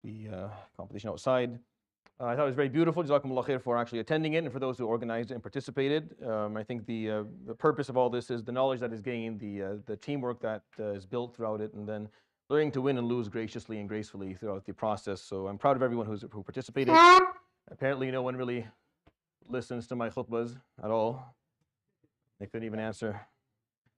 the competition outside. I thought it was very beautiful. Jazakumullah khair for actually attending it, and for those who organized it and participated. I think the purpose of all this is the knowledge that is gained, the teamwork that is built throughout it, and then learning to win and lose graciously and gracefully throughout the process. So I'm proud of everyone who participated. Apparently no one really listens to my khutbahs at all. They couldn't even answer.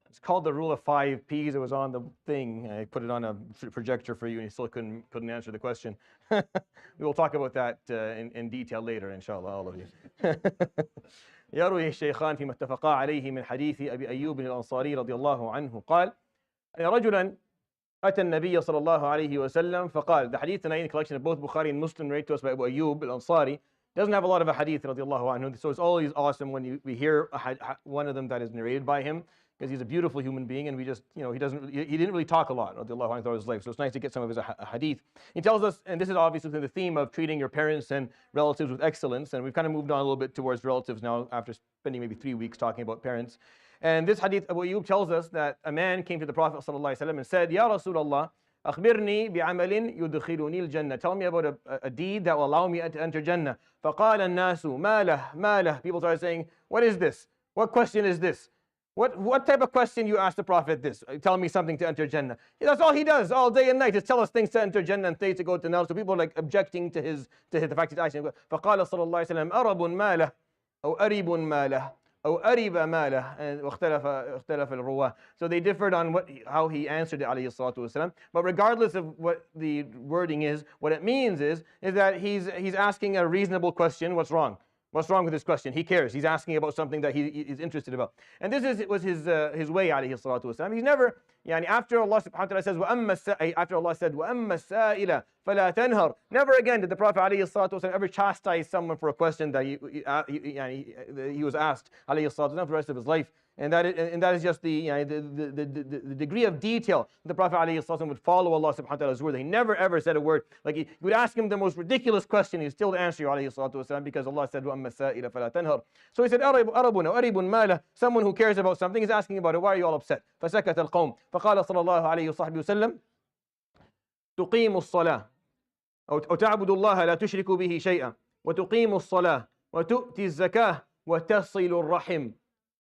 It's called the rule of 5 P's. It was on the thing. I put it on a projector for you, and you still couldn't answer the question. We will talk about that in detail later, inshallah, all of you. يروي الشيخان فيما اتفقا عليه من حديث أبي أيوب الأنصاري رضي الله عنه قال رجلا أتى النبي صلى الله عليه وسلم فقال. The hadith tonight in the collection of both Bukhari and Muslim narrated to us by Abu Ayyub al-Ansari. Doesn't have a lot of a hadith رضي الله عنه, so it's always awesome when we hear one of them that is narrated by him, because he's a beautiful human being, and we just, he didn't really talk a lot رضي الله عنه throughout his life, so it's nice to get some of his hadith. He tells us, and this is obviously within the theme of treating your parents and relatives with excellence, and we've kind of moved on a little bit towards relatives now after spending maybe 3 weeks talking about parents. And this hadith, Abu Ayyub tells us that a man came to the Prophet ﷺ and said, Ya Rasulullah, أخبرني بعمل يدخلني الجنة. Tell me about a deed that will allow me to enter Jannah. فقال الناس ما له. People started saying, what is this? What question is this? What type of question you ask the Prophet this? Tell me something to enter Jannah. That's all he does all day and night, is tell us things to enter Jannah and things to go to Nar. So people are like objecting to the fact he's asking. فقال صلى الله عليه وسلم أرب ماله أو أريب ماله أو أريب ماله, and اختلف الرواه. So they differed on how he answered it عليه الصلاة والسلام. But regardless of what the wording is, what it means is that he's asking a reasonable question. What's wrong? What's wrong with this question? He cares. He's asking about something that he is interested about. And this was his way, alayhi salatu wasalam. He's never, after Allah subhanahu wa ta'ala says, after Allah said, وَأَمَّا السَّائِلَ فَلَا تَنْهَرْ, never again did the Prophet alayhi salatu wasalam ever chastise someone for a question that he was asked, alayhi salatu wasalam, for the rest of his life. And that is just the degree of detail the Prophet ﷺ would follow Allah subhanahu wa ta'ala's word. He never ever said a word. Like you would ask him the most ridiculous question, he'd still answer you ﷺ, because Allah said, وَأَمَّا السَّائِلَ فَلَا تَنْهَرْ. So he said, أَرِبٌ مَالَ. Someone who cares about something is asking about it. Why are you all upset? فَسَكَتَ الْقوم. فَقَالَ صلى الله عليه وصحبه وسلم تقيم الصلاة أو تعبد الله لا تشرك به شيئا وتقيم الصلاة وتؤتي الزكاة وتصل الرحم.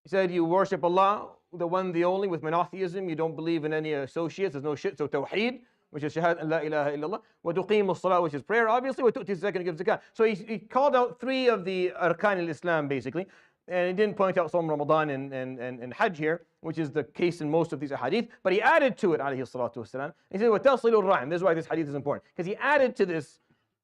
He said, you worship Allah, the one, the only, with monotheism. You don't believe in any associates. There's no shirk. So tawheed, which is shahad la ilaha illallah. وتقيم الصلاة, which is prayer, obviously. وتؤتي الزكاة, and give zakah. So he called out 3 of the arkan al-Islam, basically. And he didn't point out some Ramadan and Hajj here, which is the case in most of these hadith. But he added to it, alayhi salatu wasalam. He said, وتصل الرحم. This is why this hadith is important, because he added to this.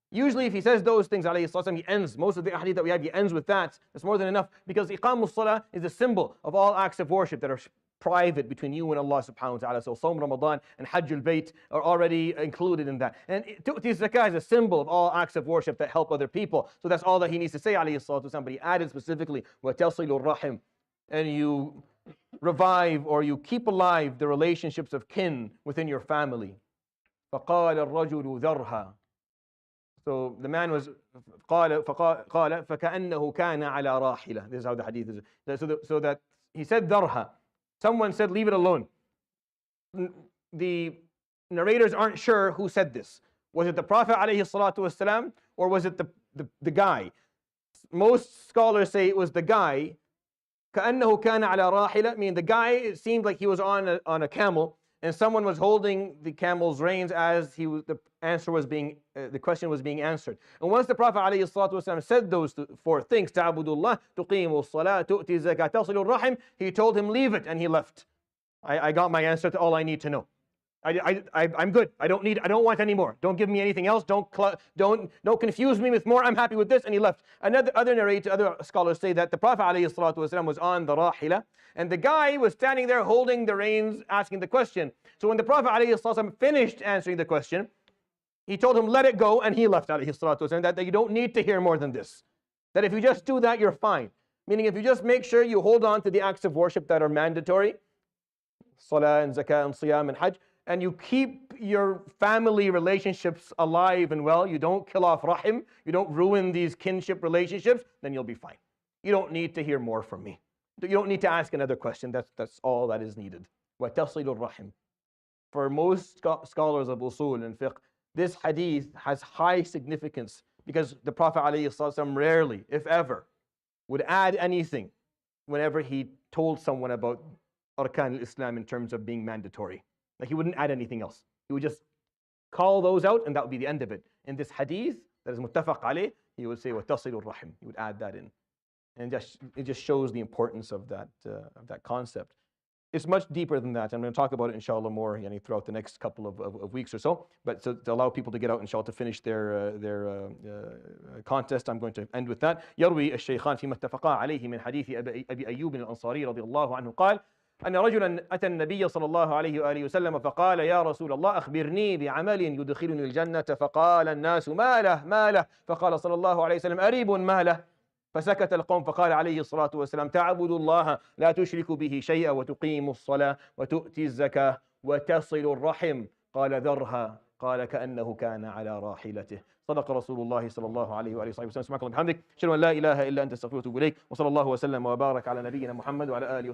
Usually if he says those things, alayhi salatu wasalam, he ends, most of the hadith that we have, he ends with that. That's more than enough, because iqamus salah is a symbol of all acts of worship that are private between you and Allah subhanahu wa ta'ala. So Sawm Ramadan and Hajj al-Bayt are already included in that. And tu'ti zakah is a symbol of all acts of worship that help other people. So that's all that he needs to say, alayhi salatu wasalam. But he added specifically, وَتَصِلُ الرَّحِم, and you revive or you keep alive the relationships of kin within your family. فَقَالَ الرَّجُلُ ذَرْها. So the man was قال فكأنه كان على راحلته. This is how the hadith is. So that he said ذرها. Someone said, leave it alone. The narrators aren't sure who said this. Was it the Prophet ﷺ, or was it the guy? Most scholars say it was the guy. كأنه كان على راحلته, meaning the guy, it seemed like he was on a camel, and someone was holding the camel's reins as the question was being answered. And once the Prophet ﷺ said those 4 things, تعبد الله, تقيم الصلاة, تؤتي الزكاة, تصل الرحم, he told him, leave it, and he left. I got my answer to all I need to know. I'm good. I don't want any more. Don't give me anything else. Don't confuse me with more. I'm happy with this. And he left. Other scholars say that the Prophet ﷺ was on the rahila, and the guy was standing there holding the reins, asking the question. So when the Prophet ﷺ finished answering the question, he told him, let it go, and he left, ﷺ, that you don't need to hear more than this. That if you just do that, you're fine. Meaning if you just make sure you hold on to the acts of worship that are mandatory, salah and zakah and siyam and hajj, and you keep your family relationships alive and well, you don't kill off rahim, you don't ruin these kinship relationships, then you'll be fine. You don't need to hear more from me. You don't need to ask another question. That's all that is needed. وَتَصِلُ الرَّحِم. For most scholars of usul and fiqh, this hadith has high significance because the Prophet ﷺ rarely, if ever, would add anything whenever he told someone about Arkan al-Islam in terms of being mandatory. Like he wouldn't add anything else. He would just call those out and that would be the end of it. In this hadith that is muttafaq عليه, he would say وتصل الرحم. He would add that in. And it just shows the importance of that concept. It's much deeper than that. I'm going to talk about it inshallah more throughout the next couple of weeks or so. But to allow people to get out inshallah to finish their contest, I'm going to end with that. يروي الشيخان فيما اتفقا عليه من حديث أبي أيوب الأنصاري رضي الله عنه قال أن رجلا أتى النبي صلى الله عليه وآله وسلم فقال يا رسول الله أخبرني بعمل يدخلني الجنة فقال الناس ما له فقال صلى الله عليه وسلم أريب ما له فسكت القوم فقال عليه الصلاة والسلام تعبد الله لا تشرك به شيئا وتقيم الصلاة وتؤتي الزكاة وتصل الرحم قال ذرها قال كأنه كان على راحلته صدق رسول الله صلى الله عليه وآله وصحبه وسلم سبحانك اللهم وبحمدك أشهد أن لا إله إلا أنت أستغفرك وأتوب إليك وصلى الله وسلم وبارك على نبينا محمد وعلى آله